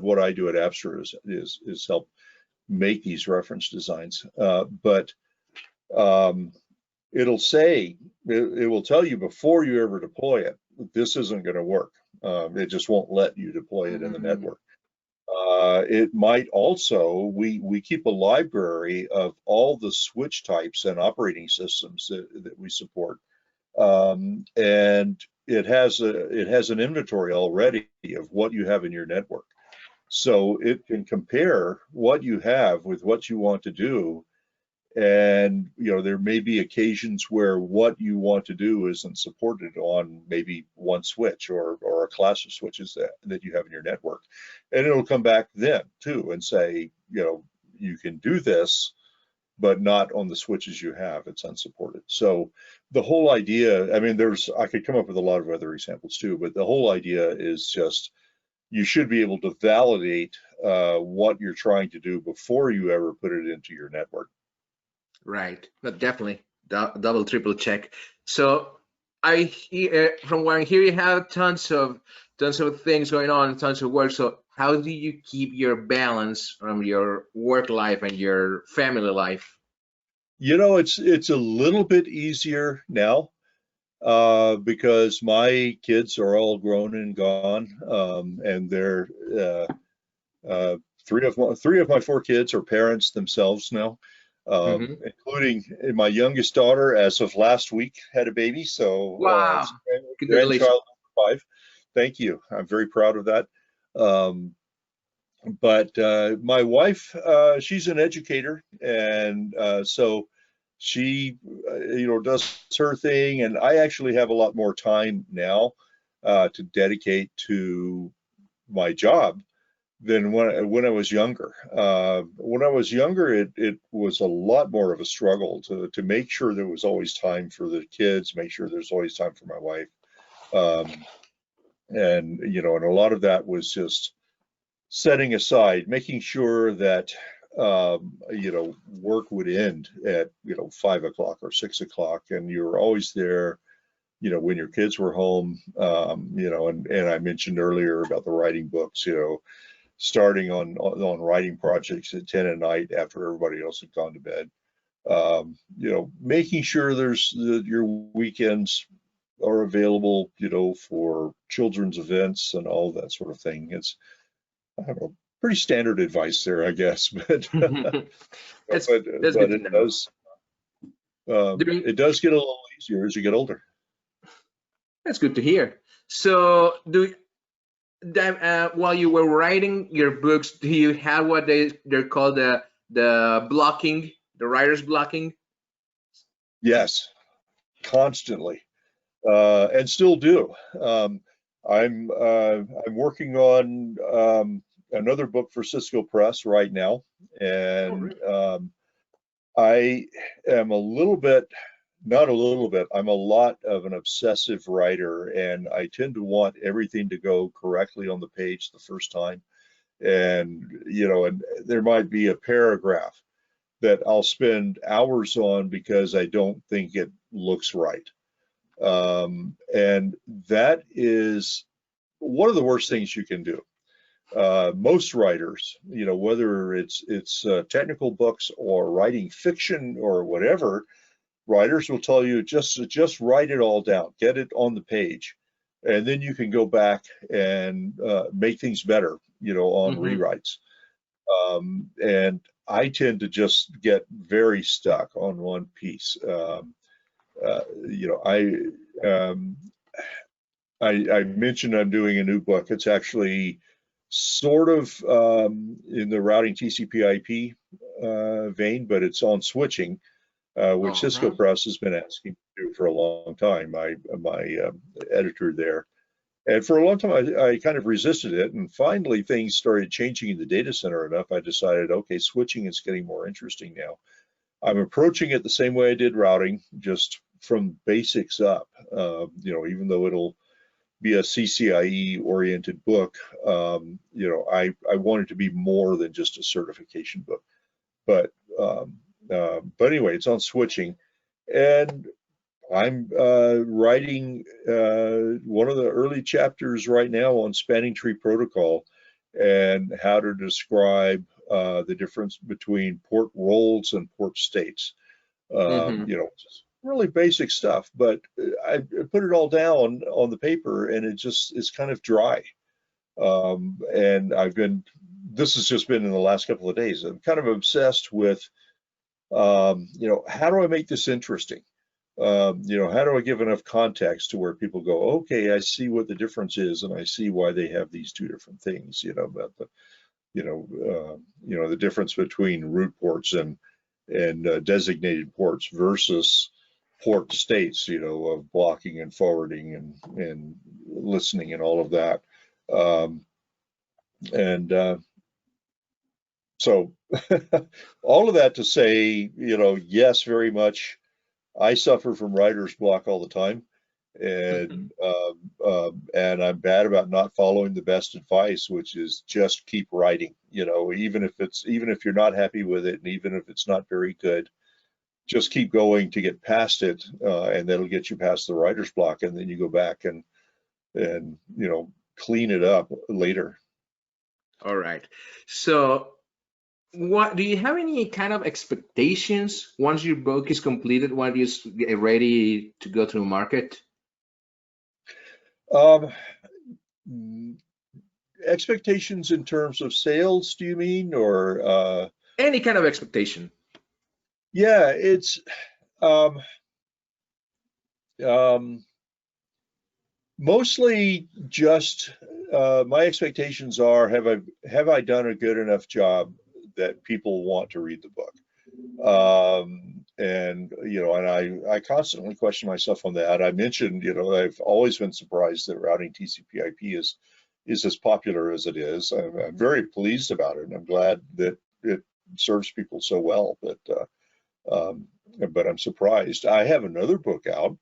what I do at Abstra is help make these reference designs. But it'll say, it will tell you before you ever deploy it, this isn't going to work. It just won't let you deploy it in the network. It might also, we keep a library of all the switch types and operating systems that we support. And it has an inventory already of what you have in your network. So it can compare what you have with what you want to do. And, you know, there may be occasions where what you want to do isn't supported on maybe one switch or a class of switches that you have in your network. And it'll come back then too and say, you know, you can do this, but not on the switches you have. It's unsupported. So the whole idea, I mean, I could come up with a lot of other examples too, but the whole idea is just, you should be able to validate what you're trying to do before you ever put it into your network. Right, but definitely double, triple check. So I hear from what I hear, you have tons of things going on, tons of work. So how do you keep your balance from your work life and your family life? You know, it's a little bit easier now because my kids are all grown and gone, and they're three of my four kids are parents themselves now. Including my youngest daughter, as of last week, had a baby. So wow, grandchild number 5. Thank you. I'm very proud of that. But my wife, she's an educator, and so she, you know, does her thing, and I actually have a lot more time now to dedicate to my job than when I was younger. When I was younger, it was a lot more of a struggle to make sure there was always time for the kids, make sure there's always time for my wife. And, you know, and a lot of that was just setting aside, making sure that, you know, work would end at, you know, 5 o'clock or 6 o'clock, and you were always there, you know, when your kids were home. You know, and I mentioned earlier about the writing books, you know, starting on writing projects at 10 at night after everybody else had gone to bed. You know, making sure your weekends are available, you know, for children's events and all that sort of thing. It's, I don't know, pretty standard advice there, I guess, but that's but it does it does get a little easier as you get older. That's good to hear. So while you were writing your books, do you have what they're called the blocking, the writer's blocking? Yes, constantly, and still do. I'm working on another book for Cisco Press right now, and I am a little bit, not a little bit, I'm a lot of an obsessive writer, and I tend to want everything to go correctly on the page the first time. And, you know, and there might be a paragraph that I'll spend hours on because I don't think it looks right. And that is one of the worst things you can do. Most writers, you know, whether it's technical books or writing fiction or whatever, writers will tell you just write it all down, get it on the page, and then you can go back and make things better, you know, on rewrites. And I tend to just get very stuck on one piece. You know, I mentioned I'm doing a new book. It's actually sort of in the routing TCP IP vein, but it's on switching, which Cisco Press has been asking to do for a long time, my editor there. And for a long time, I kind of resisted it, and finally things started changing in the data center enough. I decided, okay, switching is getting more interesting now. I'm approaching it the same way I did routing, just from basics up. You know, even though it'll be a CCIE oriented book, you know, I want it to be more than just a certification book. But anyway, it's on switching, and I'm writing one of the early chapters right now on spanning tree protocol, and how to describe the difference between port roles and port states. You know, just really basic stuff, but I put it all down on the paper and it's kind of dry. And this has just been in the last couple of days. I'm kind of obsessed with, you know, how do I make this interesting? You know, how do I give enough context to where people go, okay, I see what the difference is, and I see why they have these two different things. You know, about the, you know, the difference between root ports and designated ports versus port states. You know, of blocking and forwarding and listening and all of that. So all of that to say, you know, yes, very much. I suffer from writer's block all the time, and I'm bad about not following the best advice, which is just keep writing. You know, even if you're not happy with it, and even if it's not very good, just keep going to get past it, and that'll get you past the writer's block, and then you go back and you know, clean it up later. All right. So, what do you have any kind of expectations once your book is completed, once you're ready to go to the market? Expectations in terms of sales, do you mean, or Any kind of expectation? yeah, it's mostly just my expectations are, have I done a good enough job that people want to read the book? And you know, and I constantly question myself on that. I mentioned, you know, I've always been surprised that routing TCP/IP is as popular as it is. I'm very pleased about it, and I'm glad that it serves people so well. But I'm surprised. I have another book out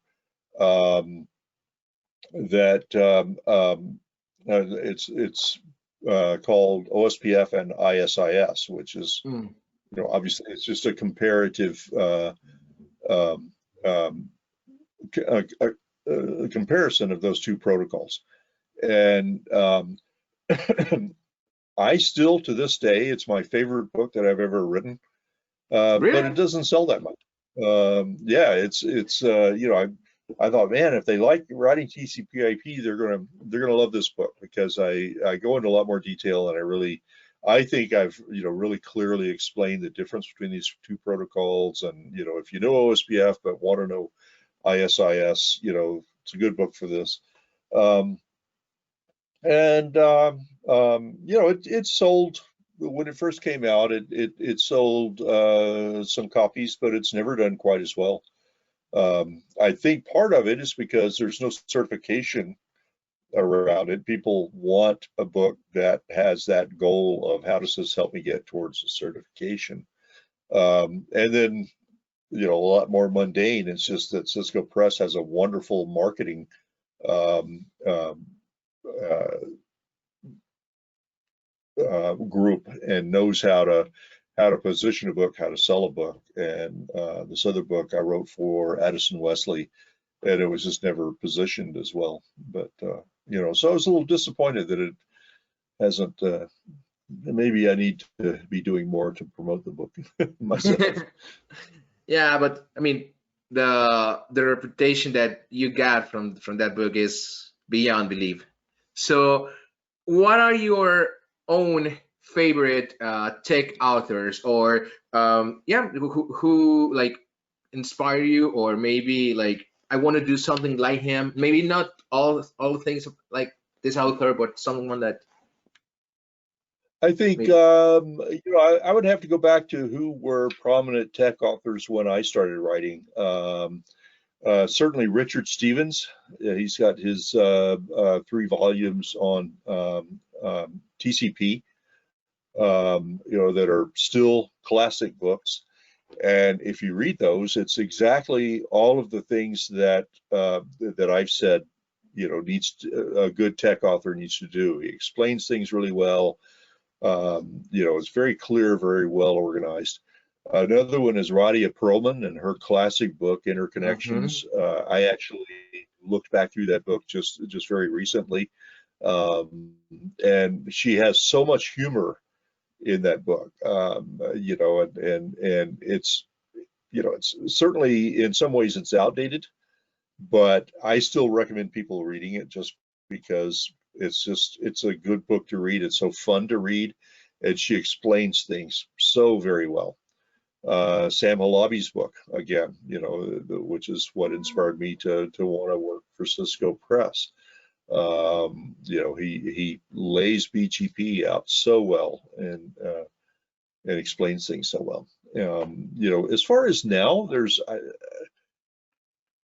that it's called OSPF and ISIS, which is, you know, obviously it's just a comparative comparison of those two protocols. And I still, to this day, it's my favorite book that I've ever written, Really? but it doesn't sell that much. Yeah, it's you know, I thought, man, if they like writing TCP/IP, they're gonna love this book, because I go into a lot more detail, and I think I've, you know, really clearly explained the difference between these two protocols. And you know, if you know OSPF but want to know ISIS, you know, it's a good book for this. You know, it sold when it first came out. It sold some copies, but it's never done quite as well. I think part of it is because there's no certification around it. People want a book that has that goal of, how does this help me get towards a certification? And then, you know, a lot more mundane. It's just that Cisco Press has a wonderful marketing group, and knows how to position a book, how to sell a book. And this other book I wrote for Addison Wesley, and it was just never positioned as well. But you know, so I was a little disappointed that it hasn't. Maybe I need to be doing more to promote the book myself. Yeah, but I mean, the reputation that you got from that book is beyond belief. So, what are your own favorite tech authors, or yeah, who like inspire you, or maybe like, I want to do something like him? Maybe not all things like this author, but someone that I think maybe. you know, I would have to go back to who were prominent tech authors when I started writing. Certainly Richard Stevens. He's got his 3 volumes on TCP, you know, that are still classic books. And if you read those, it's exactly all of the things that that I've said, you know, a good tech author needs to do. He explains things really well. You know, it's very clear, very well organized. Another one is Radia Perlman and her classic book, Interconnections. I actually looked back through that book just very recently. And she has so much humor in that book, you know, and it's, you know, it's certainly in some ways it's outdated, but I still recommend people reading it just because it's a good book to read. It's so fun to read, and she explains things so very well. Sam Halabi's book, again, you know, which is what inspired me to want to work for Cisco Press. You know, he lays BGP out so well and explains things so well. You know, as far as now,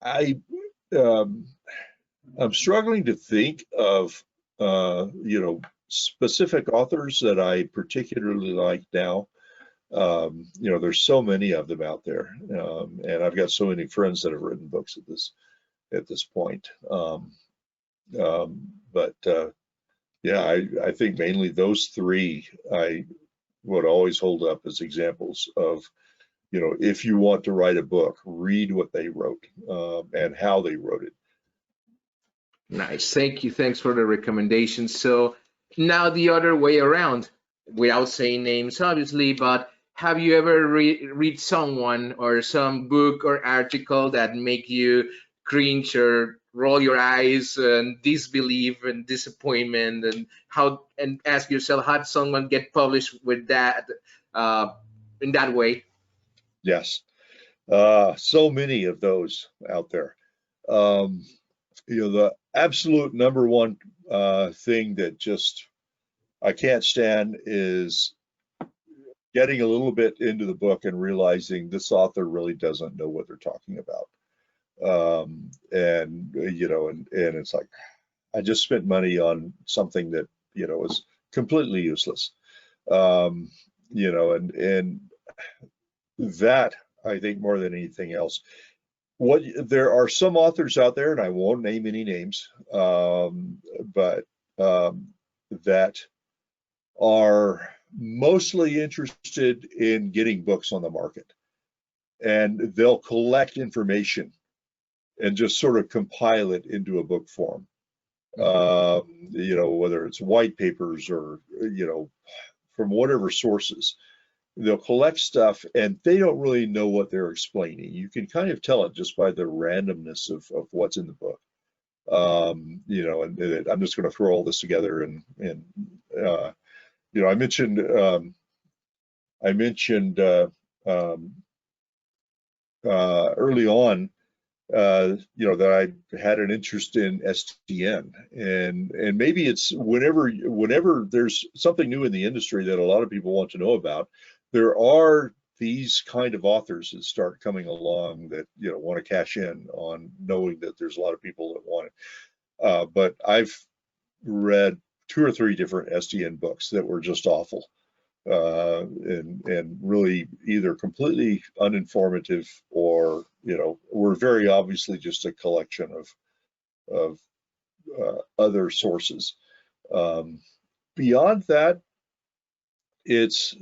I'm struggling to think of you know, specific authors that I particularly like now. You know, there's so many of them out there, and I've got so many friends that have written books at this point. But yeah, I think mainly those three I would always hold up as examples of, you know, if you want to write a book, read what they wrote and how they wrote it. Nice. Thank you. Thanks for the recommendation. So now the other way around, without saying names, obviously, but have you ever read someone or some book or article that make you cringe or roll your eyes and disbelief and disappointment, and ask yourself, how did someone get published with that in that way? Yes, so many of those out there. You know, the absolute number one thing that just I can't stand is getting a little bit into the book and realizing this author really doesn't know what they're talking about. And you know, and it's like, I just spent money on something that, you know, is completely useless. You know, and that, I think, more than anything else, there are some authors out there, and I won't name any names, but that are mostly interested in getting books on the market, and they'll collect information and just sort of compile it into a book form. You know, whether it's white papers or, you know, from whatever sources, they'll collect stuff and they don't really know what they're explaining. You can kind of tell it just by the randomness of what's in the book. You know, and I'm just going to throw all this together and you know, I mentioned early on, you know, that I had an interest in SDN, and maybe it's whenever there's something new in the industry that a lot of people want to know about, there are these kind of authors that start coming along that, you know, want to cash in on knowing that there's a lot of people that want it. But I've read 2 or 3 different SDN books that were just awful. And really either completely uninformative or, you know, were very obviously just a collection of other sources. Beyond that, it's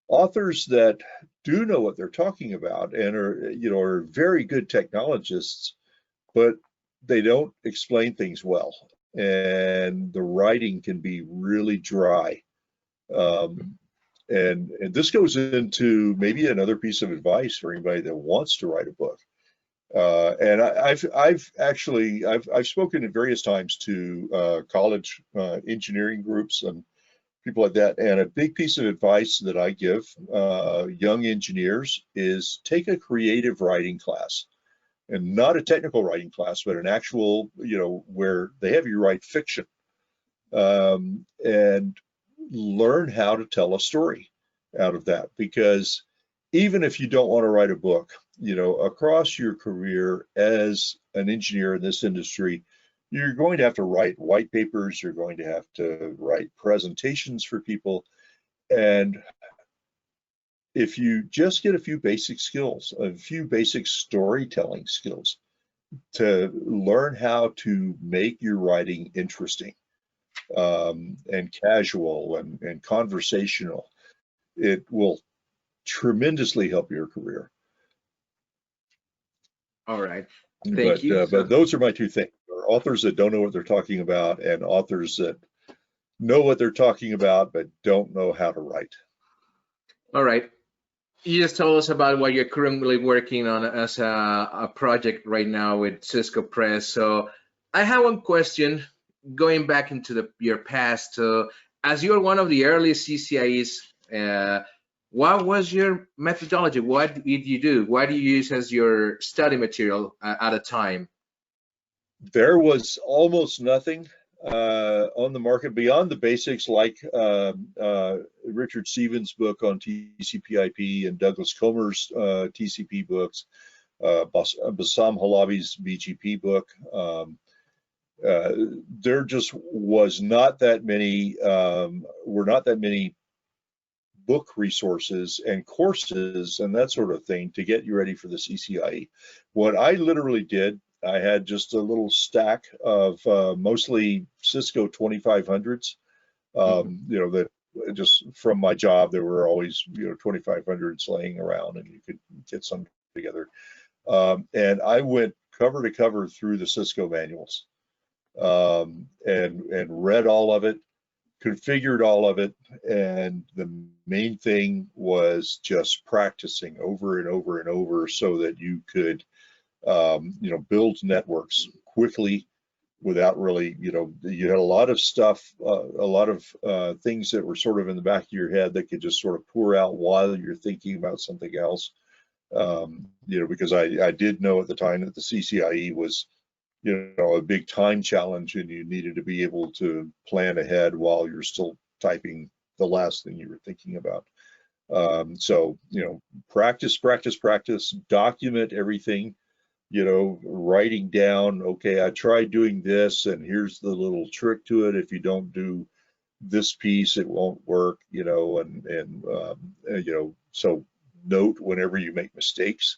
authors that do know what they're talking about and are, you know, are very good technologists, but they don't explain things well, and the writing can be really dry. And this goes into maybe another piece of advice for anybody that wants to write a book. And I've actually spoken at various times to college engineering groups and people like that. And a big piece of advice that I give young engineers is take a creative writing class, and not a technical writing class, but an actual, you know, where they have you write fiction, and learn how to tell a story out of that. Because even if you don't want to write a book, you know, across your career as an engineer in this industry, you're going to have to write white papers, you're going to have to write presentations for people. And if you just get a few basic skills, a few basic storytelling skills to learn how to make your writing interesting, and casual and conversational, it will tremendously help your career. All right, thank you. But those are my 2 things. are authors that don't know what they're talking about and authors that know what they're talking about but don't know how to write. All right. You just told us about what you're currently working on as a project right now with Cisco Press. So I have one question going back into your past. As you're one of the early CCIEs, what was your methodology? What did you do? What do you use as your study material at a time? There was almost nothing on the market beyond the basics, like Richard Stevens' book on TCP/IP and Douglas Comer's TCP books, Bassam Halabi's BGP book. There just was not that many, were not that many book resources and courses and that sort of thing to get you ready for the CCIE. What I literally did, I had just a little stack of mostly Cisco 2500s, you know, that just from my job, there were always, you know, 2500s laying around and you could get some together. And I went cover to cover through the Cisco manuals and read all of it, configured all of it, and the main thing was just practicing over and over and over so that you could you know, build networks quickly without really, you know, you had a lot of stuff, a lot of things that were sort of in the back of your head that could just sort of pour out while you're thinking about something else. You know, because I did know at the time that the CCIE was, you know, a big time challenge and you needed to be able to plan ahead while you're still typing the last thing you were thinking about. So, you know, practice, practice, practice, document everything, you know, writing down, okay, I tried doing this and here's the little trick to it. If you don't do this piece, it won't work, you know, and you know, so note whenever you make mistakes.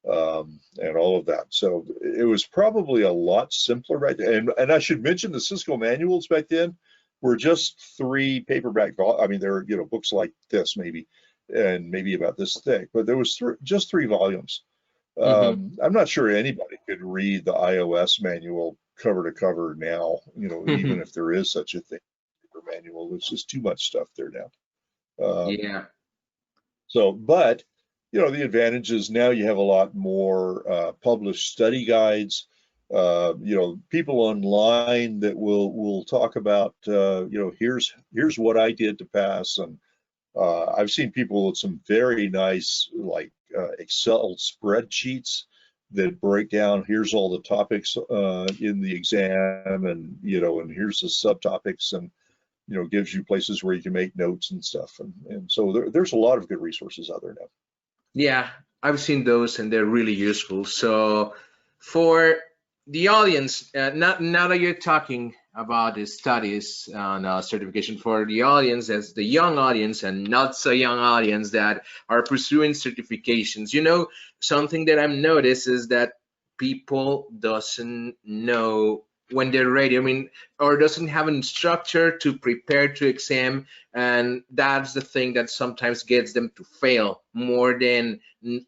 And all of that. So it was probably a lot simpler right there. And I should mention the Cisco manuals back then were just 3 paperback, I mean, there were, you know, books like this maybe, and maybe about this thick, but there was just 3 volumes. I'm not sure anybody could read the iOS manual cover to cover now, you know, even if there is such a thing, paper manual, there's just too much stuff there now. Yeah. So, but you know, the advantage is now you have a lot more published study guides, you know, people online that will talk about, you know, here's what I did to pass. And I've seen people with some very nice, like Excel spreadsheets that break down, here's all the topics in the exam, and, you know, and here's the subtopics, and, you know, gives you places where you can make notes and stuff. And so there's a lot of good resources out there now. Yeah, I've seen those and they're really useful. So for the audience, now that you're talking about the studies on certification, for the audience, as the young audience and not so young audience that are pursuing certifications, you know, something that I've noticed is that people doesn't know when they're ready. I mean, or doesn't have a structure to prepare to exam, and that's the thing that sometimes gets them to fail more than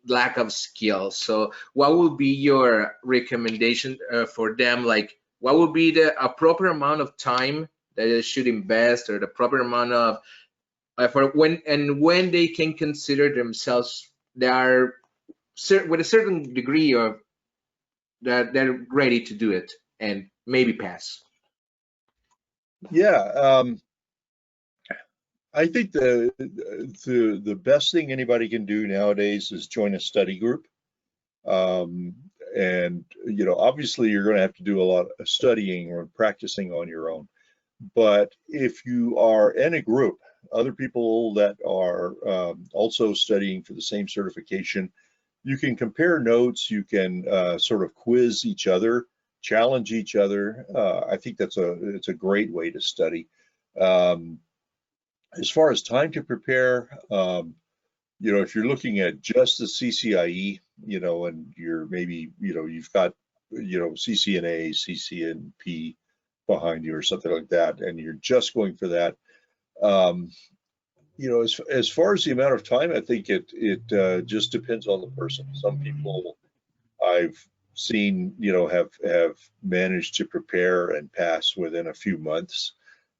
lack of skill. So what would be your recommendation for them? Like, what would be the proper amount of time that they should invest, or the proper amount of for when they can consider themselves they are with a certain degree of that they're ready to do it and maybe pass? Yeah, I think the best thing anybody can do nowadays is join a study group. And, you know, obviously you're going to have to do a lot of studying or practicing on your own. But if you are in a group, other people that are also studying for the same certification, you can compare notes, you can sort of quiz each other, challenge each other. I think it's a great way to study. As far as time to prepare, you know, if you're looking at just the CCIE, you know, and you're maybe, you know, you've got, you know, CCNA, CCNP behind you or something like that, and you're just going for that, you know, as far as the amount of time, I think it just depends on the person. Some people I've seen, you know, have managed to prepare and pass within a few months.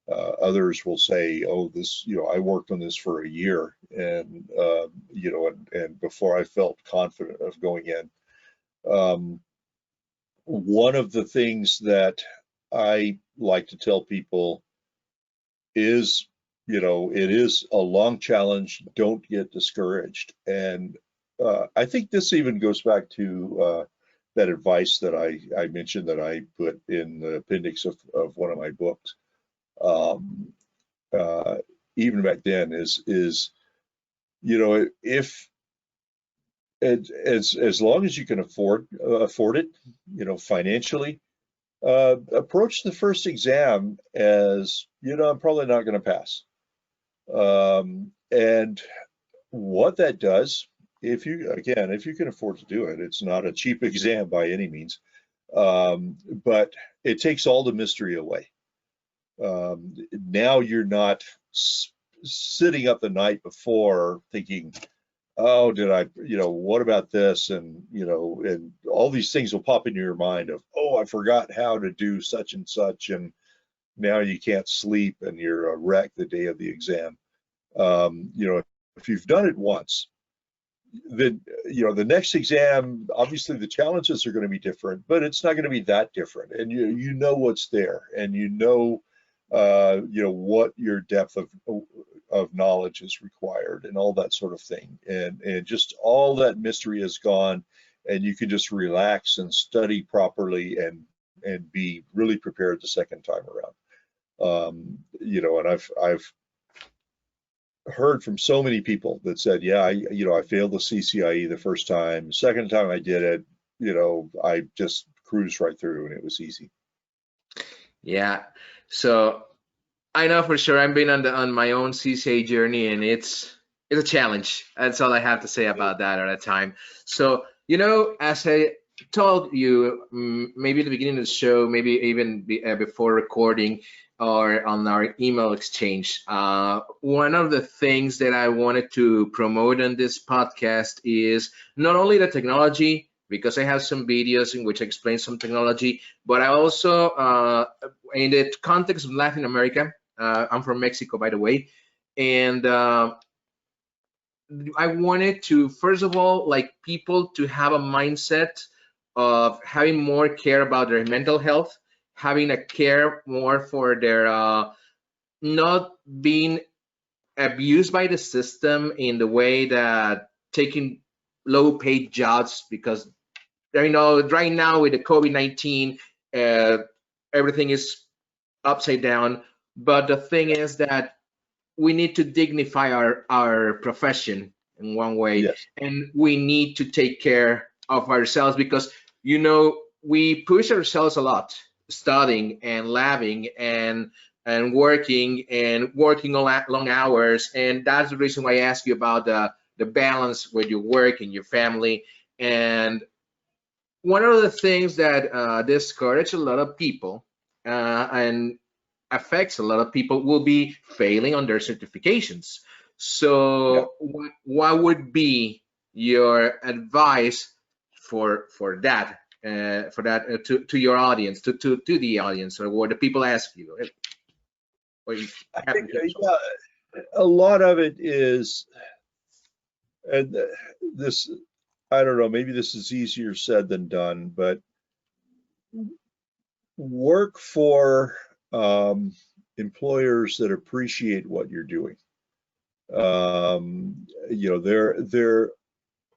Others will say, oh, this, you know, I worked on this for a year, and you know, and before I felt confident of going in. One of the things that I like to tell people is, you know, it is a long challenge. Don't get discouraged. And I think this even goes back to that advice that I mentioned that I put in the appendix of one of my books. Even back then is, you know, if as long as you can afford it, you know, financially, approach the first exam as, you know, I'm probably not going to pass. And what that does, if you can afford to do it, it's not a cheap exam by any means, but it takes all the mystery away. Now you're not sitting up the night before thinking, oh, did I, you know, what about this? And, you know, and all these things will pop into your mind of, oh, I forgot how to do such and such. And now you can't sleep and you're a wreck the day of the exam. You know, if you've done it once, then, you know, the next exam, obviously the challenges are going to be different, but it's not going to be that different. And you know what's there, and you know what your depth of knowledge is required, and all that sort of thing. And just all that mystery is gone, and you can just relax and study properly and be really prepared the second time around. You know, and I've heard from so many people that said, yeah, I failed the CCIE the first time. The second time I did it, you know, I just cruised right through and it was easy. Yeah. So I know for sure I've been on my own CCA journey, and it's a challenge. That's all I have to say about that at a time. So, you know, as I told you, maybe at the beginning of the show, maybe even before recording or on our email exchange, one of the things that I wanted to promote on this podcast is not only the technology, because I have some videos in which I explain some technology, but I also, in the context of Latin America, I'm from Mexico, by the way, and I wanted to, first of all, like people to have a mindset of having more care about their mental health, having a care more for their not being abused by the system in the way that taking low paid jobs, because, you know, right now with the COVID-19, everything is upside down. But the thing is that we need to dignify our profession in one way. Yes. And we need to take care of ourselves, because, you know, we push ourselves a lot, studying and labbing and working long hours. And that's the reason why I ask you about the balance with your work and your family. And one of the things that discourage a lot of people and affects a lot of people will be failing on their certifications. So yeah, what would be your advice for that to your audience, to the audience, or what the people ask you? I think a lot of it is, and this, I don't know, maybe this is easier said than done, but work for employers that appreciate what you're doing. You know,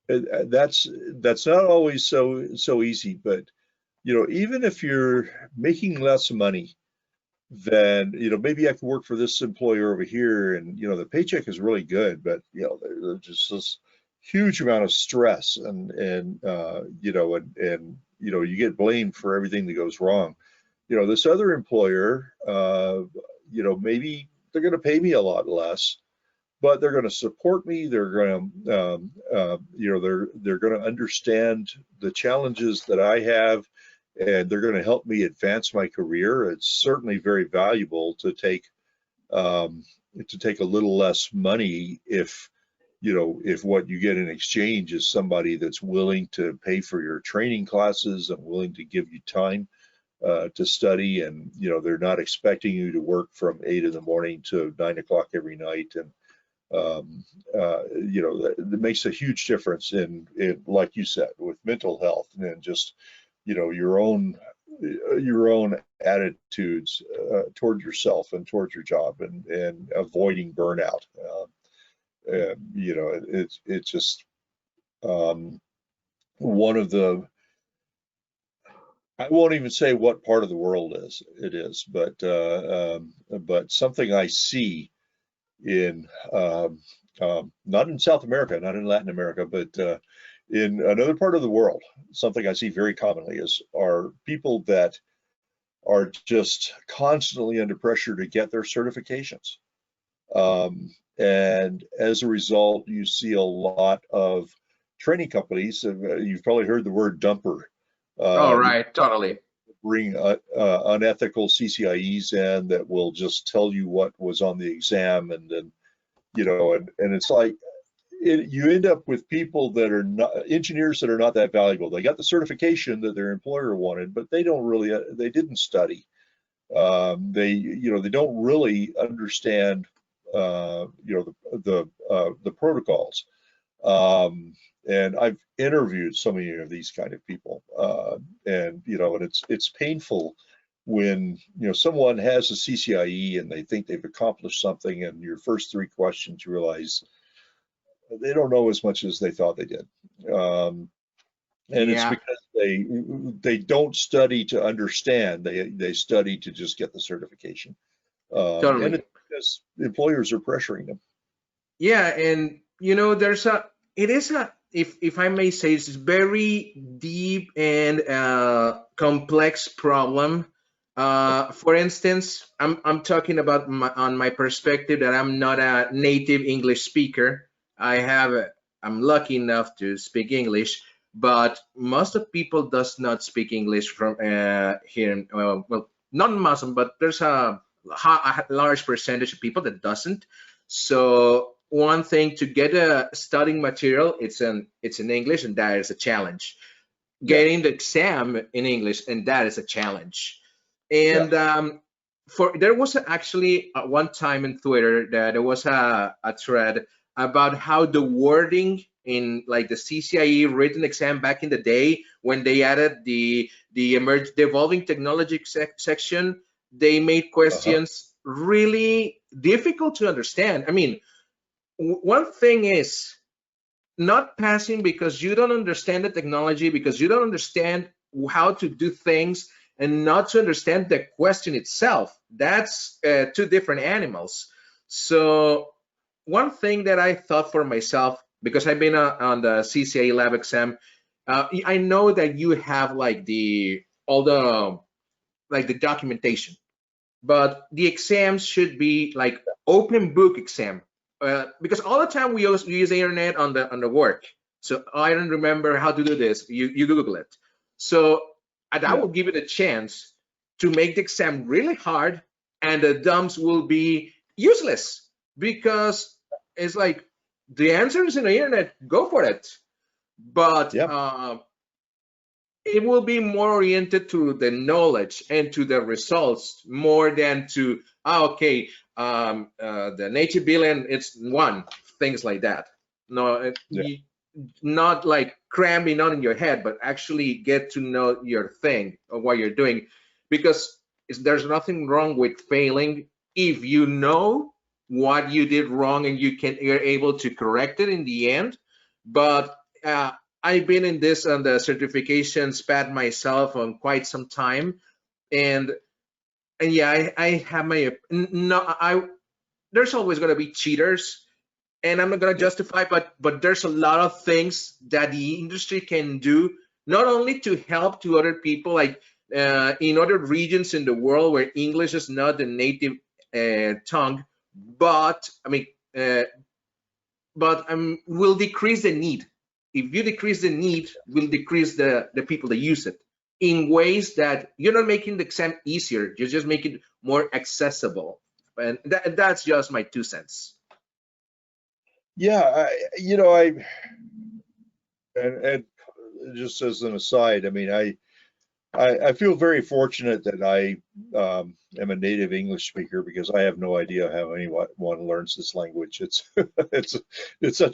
that's not always so easy, but, you know, even if you're making less money, then, you know, maybe I can work for this employer over here, and, you know, the paycheck is really good, but, you know, there's just this huge amount of stress, and you know, and you know, you get blamed for everything that goes wrong. You know, this other employer, you know, maybe they're going to pay me a lot less, but they're going to support me. They're going to, you know, they're going to understand the challenges that I have, and they're going to help me advance my career. It's certainly very valuable to take a little less money if you know, if what you get in exchange is somebody that's willing to pay for your training classes and willing to give you time to study, and you know, they're not expecting you to work from 8 in the morning to 9 o'clock every night, and you know, that makes a huge difference in, like you said, with mental health and just, you know, your own attitudes toward yourself and towards your job, and avoiding burnout. You know, it's just one of the, I won't even say what part of the world it is, but something I see in not in South America, not in Latin America, but in another part of the world. Something I see very commonly are people that are just constantly under pressure to get their certifications. And as a result, you see a lot of training companies. You've probably heard the word dumper. Oh, right, totally. Bring unethical CCIEs in that will just tell you what was on the exam, and then, you know, and it's like, you end up with people that are not engineers that are not that valuable. They got the certification that their employer wanted, but they don't really, they didn't study. They, you know, they don't really understand, you know, the protocols. And I've interviewed so many of these kind of people, and you know, and it's painful when, you know, someone has a CCIE and they think they've accomplished something, and your first 3 questions you realize they don't know as much as they thought they did. And it's because they don't study to understand. They study to just get the certification. Totally. And it's because employers are pressuring them. Yeah, and you know, it is a, if I may say, it's a very deep and complex problem. For instance, I'm talking about on my perspective that I'm not a native English speaker. I'm lucky enough to speak English, but most of people does not speak English from here. Well, not most, but there's a large percentage of people that doesn't. So one thing, to get a studying material, it's in English, and that is a challenge. Getting the exam in English, and that is a challenge. And there was actually one time in Twitter that there was a thread about how the wording in like the CCIE written exam back in the day, when they added the evolving technology section, they made questions really difficult to understand. I mean, one thing is not passing because you don't understand the technology, because you don't understand how to do things, and not to understand the question itself. That's 2 different animals. So one thing that I thought for myself, because I've been on the CCIE lab exam, I know that you have like all the documentation, but the exams should be like open book exam, because all the time we use the internet on the work. So I don't remember how to do this. You Google it. So that will give it a chance to make the exam really hard, and the dumps will be useless, because it's like the answer is in the internet, go for it. But it will be more oriented to the knowledge and to the results more than to the native billion, it's 1, things like that. No, not like cramming on in your head, but actually get to know your thing or what you're doing, because there's nothing wrong with failing if you know what you did wrong and you're able to correct it in the end. But I've been in this on the certification spat myself on quite some time, and yeah, I have my there's always going to be cheaters, and I'm not going to justify, but there's a lot of things that the industry can do, not only to help to other people, like in other regions in the world where English is not the native tongue, but will decrease the need. If you decrease the need, will decrease the people that use it in ways that you're not making the exam easier, you're just making it more accessible. And that's just my 2 cents. Yeah, I and just as an aside, I mean, I feel very fortunate that I am a native English speaker, because I have no idea how anyone learns this language. It's it's such